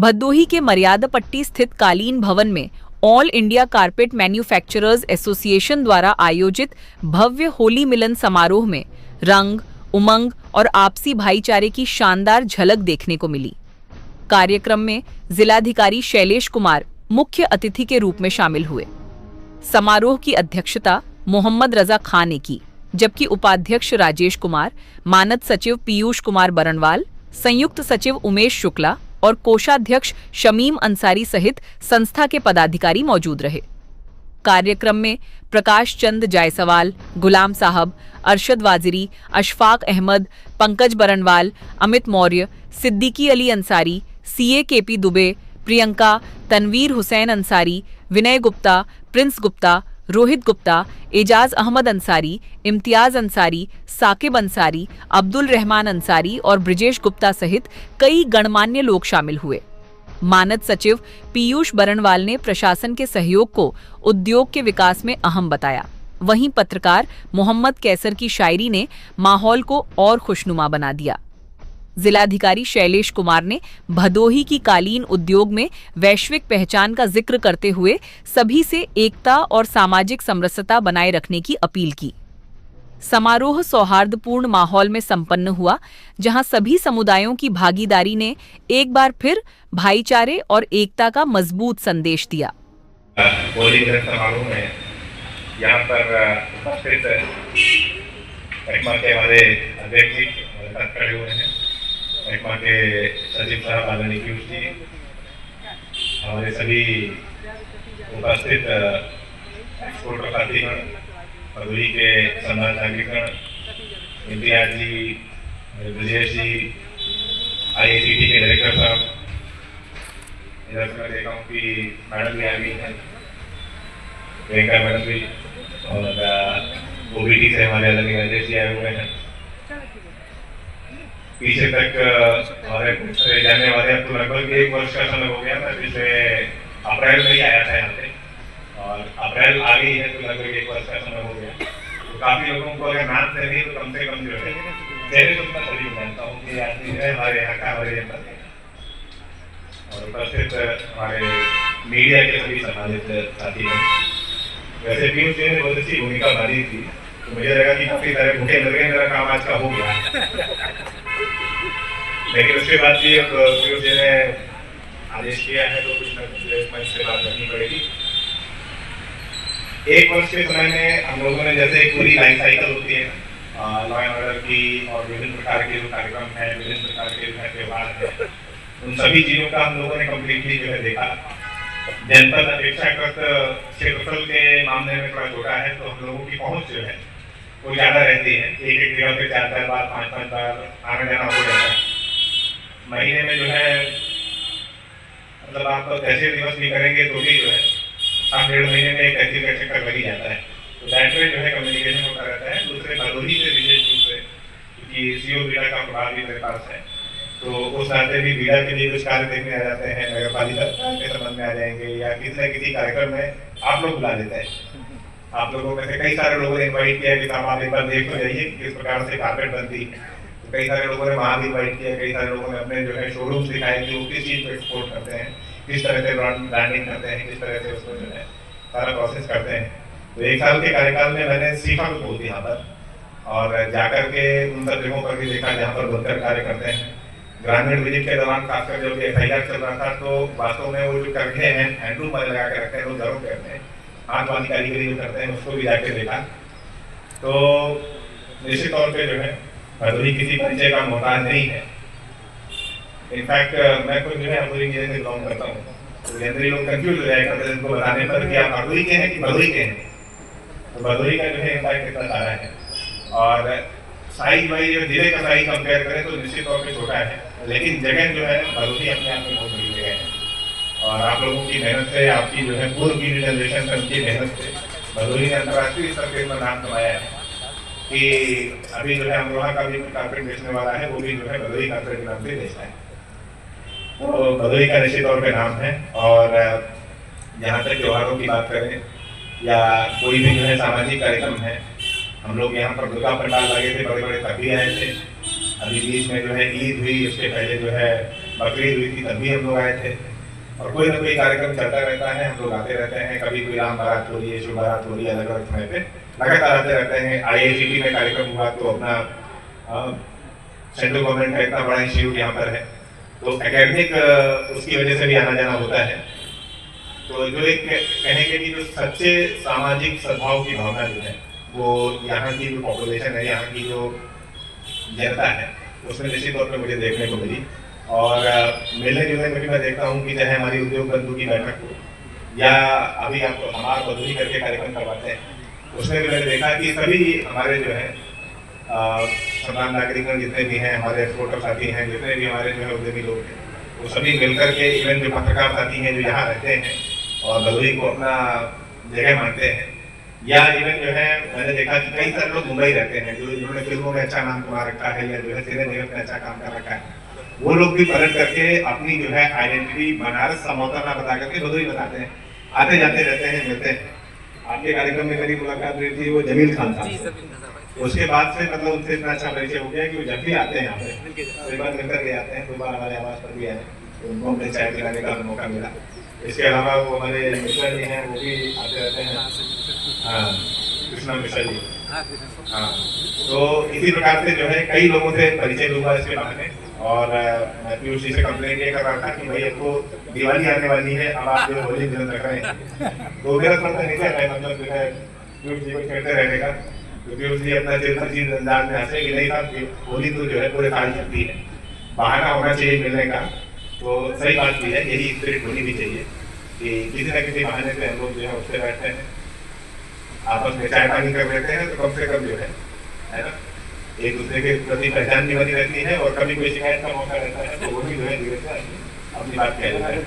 भदोही के मर्यादापट्टी स्थित कालीन भवन में all India carpet manufacturers association द्वारा आयोजित भव्य होली मिलन समारोह में रंग, उमंग और आपसी भाईचारे की शानदार झलक देखने को मिली। कार्यक्रम में जिलाधिकारी शैलेश कुमार मुख्य अतिथि के रूप में शामिल हुए। समारोह की अध्यक्षता मोहम्मद रजा खान ने की, जबकि उपाध्यक्ष राजेश कुमार, मानद सचिव पीयूष कुमार बरनवाल, संयुक्त सचिव उमेश शुक्ला और कोषाध्यक्ष शमीम अंसारी सहित संस्था के पदाधिकारी मौजूद रहे। कार्यक्रम में प्रकाश चंद जायसवाल, गुलाम साहब, अरशद वाजिरी, अशफाक अहमद, पंकज बरनवाल, अमित मौर्य, सिद्दीकी अली अंसारी, सीए केपी दुबे, प्रियंका, तनवीर हुसैन अंसारी, विनय गुप्ता, प्रिंस गुप्ता, रोहित गुप्ता, एजाज अहमद अंसारी, इम्तियाज अंसारी, साकिब अंसारी, अब्दुल रहमान अंसारी और ब्रिजेश गुप्ता सहित कई गणमान्य लोग शामिल हुए। मानद सचिव पीयूष बरनवाल ने प्रशासन के सहयोग को उद्योग के विकास में अहम बताया। वहीं पत्रकार मोहम्मद कैसर की शायरी ने माहौल को और खुशनुमा बना दिया। जिलाधिकारी शैलेश कुमार ने भदोही की कालीन उद्योग में वैश्विक पहचान का जिक्र करते हुए सभी से एकता और सामाजिक समरसता बनाए रखने की अपील की। समारोह सौहार्दपूर्ण माहौल में संपन्न हुआ, जहां सभी समुदायों की भागीदारी ने एक बार फिर भाईचारे और एकता का मजबूत संदेश दिया। होली मिलन समारोह में यहाँ पर उपस्थित एक्मा के हमारे अध्यक्ष जी खड़े हुए हैं, एक्मा के सचिव साहब आदरणीय पीयूष जी, हमारे सभी उपस्थित एक्सपोर्टर साथीगण, भदोही के सम्मान नागरिकगण, इम्तियाज जी, ब्रजेश जी, IICT के डायरेक्टर साहब, इधर से मैं देखा हूँ कि मैडम भी आ गई हैं, प्रियंका मैडम भी, और OBD से हमारे आदरणीय राजेश जी आए हुए हैं। पीछे तक हमारे जाने वाले अब तो लगभग 1 वर्ष का समय हो गया। मैं पिछले अप्रैल में ही आया था यहाँ पे, और अप्रैल आ गई है तो लगभग 1 वर्ष का समय हो गया। तो काफी लोगों को अगर नाम से नहीं तो कम से कम जो है चेहरे तो मैं सभी जानता हूँ कि आदमी है हमारे यहाँ का, हमारे जनता के, और उपस्थित हमारे मीडिया के सभी सम्मानित साथी हैं। वैसे पीयूष जी ने बहुत अच्छी भूमिका निभाई थी, तो मुझे लगा कि काफी सारे भूखे मिल गए, मेरा काम आज का हो गया। लेकिन उसके बाद भी पीयूष जी ने आदेश किया है तो कुछ न कुछ मंच से बात करनी पड़ेगी। 1 वर्ष के समय में हम लोगों ने जैसे एक पूरी लाइफ साइकिल होती है लॉ एंड ऑर्डर की, और विभिन्न प्रकार के जो कार्यक्रम है, विभिन्न प्रकार के जो है त्यौहार है, उन सभी चीजों का हम लोगों ने कम्प्लीटली जो है देखा। जनपद अपेक्षाकृत क्षेत्रफल के मामले में थोड़ा छोटा है, तो हम लोगों की पहुंच जो है वो ज्यादा रहती है। एक जगह पे 4-4 बार 5-5 बार आना जाना हो जाता है। महीने में जो है मतलब आप तहसील दिवस भी करेंगे तो भी जो है 7-1.5 महीने में एक तहसील का चक्कर लग ही जाता है। तो दैट वे जो है कम्युनिकेशन होता रहता है। दूसरे भदोही से विशेष रूप से, क्योंकि CO बीड़ा का प्रभाव भी मेरे पास है, तो उस नाते भी बीड़ा के लिए कुछ कार्य देखने आ जाते हैं, नगर पालिका के संबंध में आ जाएंगे, या किसी न किसी कार्यक्रम में आप लोग बुला देते हैं। आप लोगों में से कई सारे लोगों ने इन्वाइट किया कि आप एक बार देख तो जाइए किस प्रकार से कारपेट बनती है। तो कई सारे लोगों ने वहाँ भी इन्वाइट किया, कई सारे लोगों ने अपने जो है शोरूम्स दिखाए कि वो किस चीज़ को एक्सपोर्ट करते हैं, किस तरह से ब्रांडिंग करते हैं, किस तरह से उसको जो है सारा प्रोसेस करते हैं। तो 1 साल के कार्यकाल में मैंने सीखा तो बहुत यहाँ पर, और जाकर के उन सब जगहों पर भी देखा जहाँ पर बनकर कार्य करते हैं। ग्रामीण विजिट के दौरान खासकर जब FIR चल रहा था, तो वास्तव में वो जो करके हैं हैंडलूम वाले लगा के रखते हैं, लोग घरों करते हैं, हाथ वाली कारीगरी जो करते हैं, उसको भी जाके देखा। तो निश्चित तौर पे जो है भदोही किसी परिचय का मोहताज नहीं है। इनफैक्ट मैं खुद जो है भदोही जिले से बिलोंग करता हूँ, तो जनरली लोग कंफ्यूज हो जाएगा इनको बताने पर कि आप भदोही के हैं कि भदोही के हैं। तो भदोही का जो है इम्पैक्ट इतना सारा है, और साइज वाइज जिले का साइज कंपेयर करें तो निश्चित तौर पे छोटा है, लेकिन जगह जो है भदोही अपने आप में बहुत बड़ी जगह है। और आप लोगों की मेहनत से, आपकी जो है पूर्व की जनरेशन से, उनकी मेहनत से भदोही ने अंतर्राष्ट्रीय स्तर पर नाम कमाया है कि अभी जो है अमरोहा का भी कारपेट बेचने वाला है, वो भी जो है भदोही कारपेट के नाम से बेचता है। तो भदोही का निश्चित तौर पे नाम है। और जहाँ तक त्योहारों की बात करें या कोई भी जो है सामाजिक कार्यक्रम है, हम लोग यहाँ पर दुर्गा पंडाल लगे थे, बड़े बड़े तभी आए थे। अभी बीच में जो है ईद हुई, उसके पहले जो है बकरीद हुई थी तब भी हम लोग आए थे, और कोई ना कोई कार्यक्रम चलता रहता है, हम लोग आते रहते हैं। कभी कोई राम बारात हो रही है, शिव बारात हो रही है, अलग अलग समय पे लगातार आते रहते हैं। IICT में कार्यक्रम हुआ तो अपना सेंट्रल गवर्नमेंट का इतना बड़ा इंस्टीट्यूट यहाँ पर है, तो एकेडमिक उसकी वजह से भी आना जाना होता है। तो जो एक कहेंगे कि जो सच्चे सामाजिक सद्भाव की भावना जो है वो यहाँ की जो पॉपुलेशन है, यहाँ की जो जनता है, उसमें निश्चित तौर पर मुझे देखने को मिली। और मिलने जुलने में भी मैं देखता हूँ कि चाहे हमारी उद्योग बंधु की बैठक हो या अभी आप हमारा बदली करके कार्यक्रम करवाते हैं, उसमें भी मैंने देखा कि सभी हमारे जो है सम्मान नागरिकगण जितने भी हैं, हमारे एक्सपोर्टर साथी हैं, जितने भी हमारे जो है उद्यमी लोग हैं, वो सभी मिलकर के, इवन जो पत्रकार साथी हैं जो यहाँ रहते हैं और भदोही को अपना जगह मानते हैं, या इवन जो है मैंने देखा कि कई सारे लोग मुंबई रहते हैं जो जिन्होंने फिल्मों में अच्छा नाम कमा रखा है या जो है सिने जगत में अच्छा काम कर रखा है, वो लोग भी पलट करके अपनी जो है आइडेंटिटी बनारस समौता ना बता करके भदोही बताते हैं, आते जाते रहते हैं, मिलते हैं। आपके कार्यक्रम में मेरी मुलाकात हुई थी वो जमील खान साहब, उसके बाद से मतलब उनसे इतना अच्छा परिचय हो गया कि वो जब भी आते हैं यहाँ पे एक बार मिलकर ले आते हैं, 2 बार हमारे आवास पर भी आए, उनको अपने चाय पिलाने का मौका मिला। इसके अलावा वो हमारे मिश्रा जी हैं, वो भी आते रहते हैं, हाँ कृष्णा मिश्रा जी, हाँ। तो इसी प्रकार से जो है कई लोगों से परिचय हुआ इसके बहाने। और मैं पीयूष जी से कंप्लेंट ये कर रहा था कि भाई आपको दिवाली आने वाली है, अब आप जो होली मिलन रख रहे हैं, तो मेरा थोड़ा सा नीचे है, मतलब जो है पीयूष जी को खेलते रहने का, तो पीयूष जी अपना चिरजीत अंदाज में हंसे कि नहीं साहब होली तो जो है पूरे साल चलती है, बहाना होना चाहिए मिलने का। तो सही बात भी है, यही स्पिरिट होनी भी चाहिए कि किसी न किसी बहाने से हम लोग जो है उससे बैठते हैं, आपस में चाय पानी कर लेते हैं, तो कम से कम जो है ना एक दूसरे के प्रति पहचान भी बनी रहती है, और कभी कोई शिकायत का मौका रहता है तो वो भी जो है धीरे से अपनी बात कह देता है।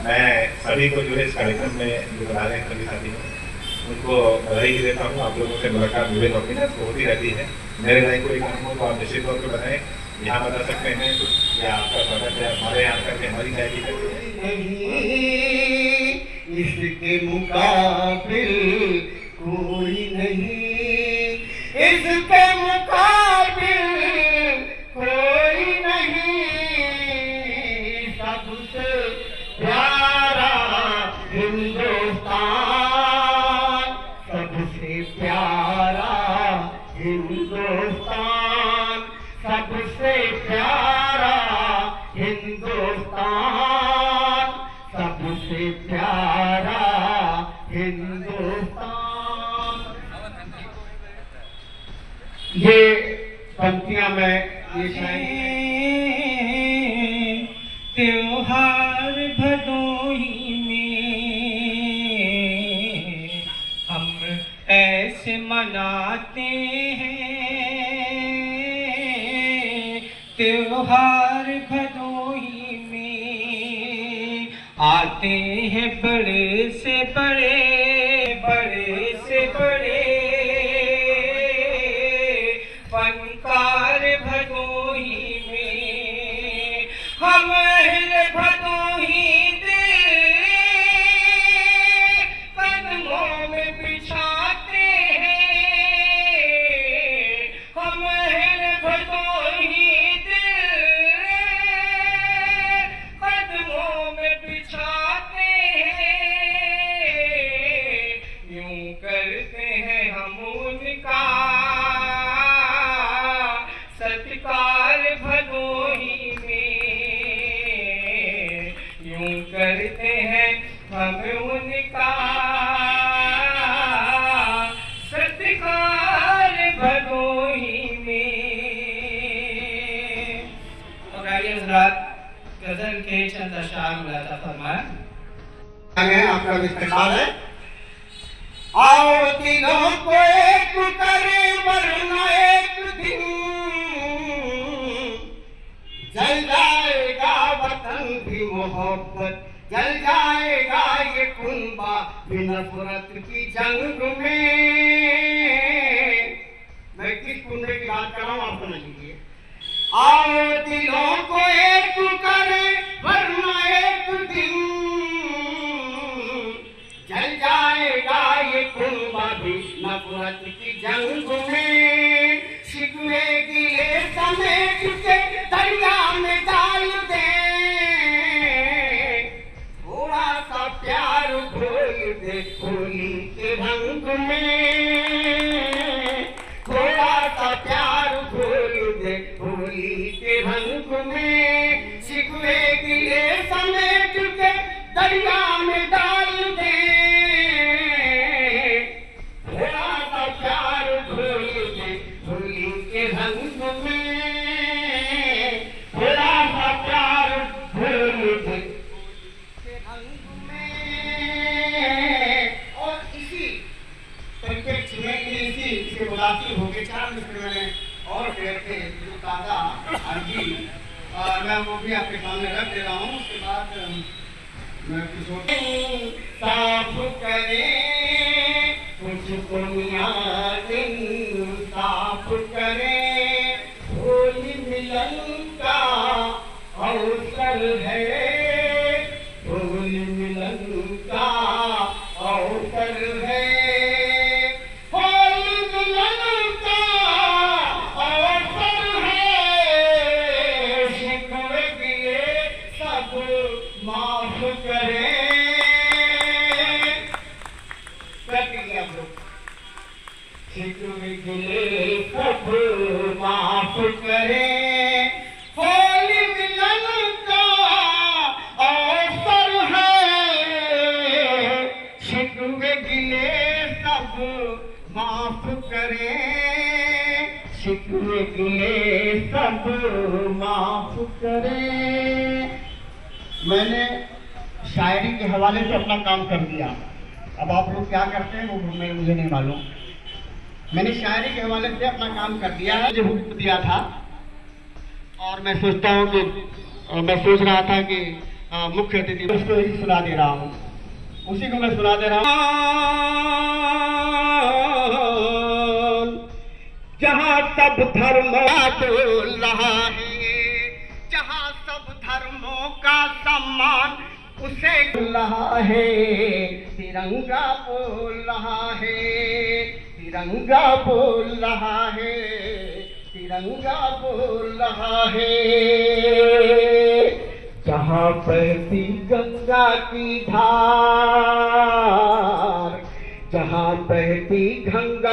मैं सभी को जो है इस कार्यक्रम में जो बना रहे हैं सभी साथी उनको बधाई भी देता हूँ। आप लोगों से मुलाकात विभिन्न ऑफिस होती रहती है, मेरे लाइन कोई काम हो तो आप निश्चित तौर पर बताएं, यहाँ बता सकते हैं, या आपका स्वागत है हमारे यहाँ करके हमारी चाय की इसके मुकाबिल कोई नहीं, इसके मुकाबिल कोई नहीं, सबसे प्यारा हिंदुस्तान, सबसे प्यारा हिंदुस्तान, सबसे प्यारा हिंदुस्तान, सबसे प्यारा हिंदुस्तान। ये पंक्तियां मैं ये त्योहार भदोही में हम ऐसे मनाते हैं, त्योहार भदोही में आते हैं बड़े से बड़े, बड़े से बड़े फनकार भदोही में, हम अहले भदोही दिल कदमों में बिछाते हैं, हम अहले भदोही दिल कदमों में बिछाते हैं, यूं करते हैं हम उनका सत्कार भदोही में, यूं करते हैं हम उनका सत्कार भदोही में। और आइए हज़रात गजल के चंद अशआर मुलाजा फरमाएं। आपका इफ्तिखार है, आओ दिलों को एक करे वरना एक दिन जल जाएगा वतन भी, मोहब्बत जल जाएगा ये कुनबा भी नफरत की जंग में। मैं किस कुनबे की बात कर रहा हूँ आप समझ लीजिए। आओ दिलों को एक करे वरना एक दिन जल जाएगा ये कुनबा भी नफरत की जंग में। शिकवे गिले समेट के दरिया में डाल दे, होली के रंग में, थोड़ा सा प्यार घोल दे होली के रंग में, शिकवे गिले समेट के दरिया में डाल दे, थोड़ा सा प्यार घोल दे होली के रंग में, थोड़ा सा प्यार घोल दे के रंग में। और इसी परिप्रेक्ष्य में इसी से मुलाकात हो गई 4 मिनट मैंने और शेयर थे जो ताज़ा अर्जी मैं वो भी आपके सामने रख दे रहा हूँ। उसके बाद मैं कुछ और साफ करे कुछ बुनियाद साफ करे, होली मिलन का अवसर है, होली मिलन का अवसर है, होली मिलन का अवसर है, शिकवे गिले सब माफ करे। प्रतिज्ञा करो, शिकवे गिले सब माफ करे, होली मिलन का अवसर है, शिकवे गिले सब माफ करे, शिकवे गिले सब माफ करे। मैंने शायरी के हवाले से अपना काम कर दिया, अब आप लोग क्या करते हैं वो मुझे नहीं मालूम। मैंने शायरी के हवाले से अपना काम कर दिया है, जो हुक्म दिया था, और मैं सोचता हूँ कि मैं सोच रहा था कि मुख्य अतिथि उसको ही सुना दे रहा हूँ, उसी को मैं सुना दे रहा हूँ। जहाँ सब धर्म बोल रहा है, जहाँ सब धर्मों का सम्मान उसे बोल रहा है, तिरंगा बोल रहा है, तिरंगा बोल रहा है, तिरंगा बोल रहा है। जहाँ बहती गंगा की धार, जहाँ बहती गंगा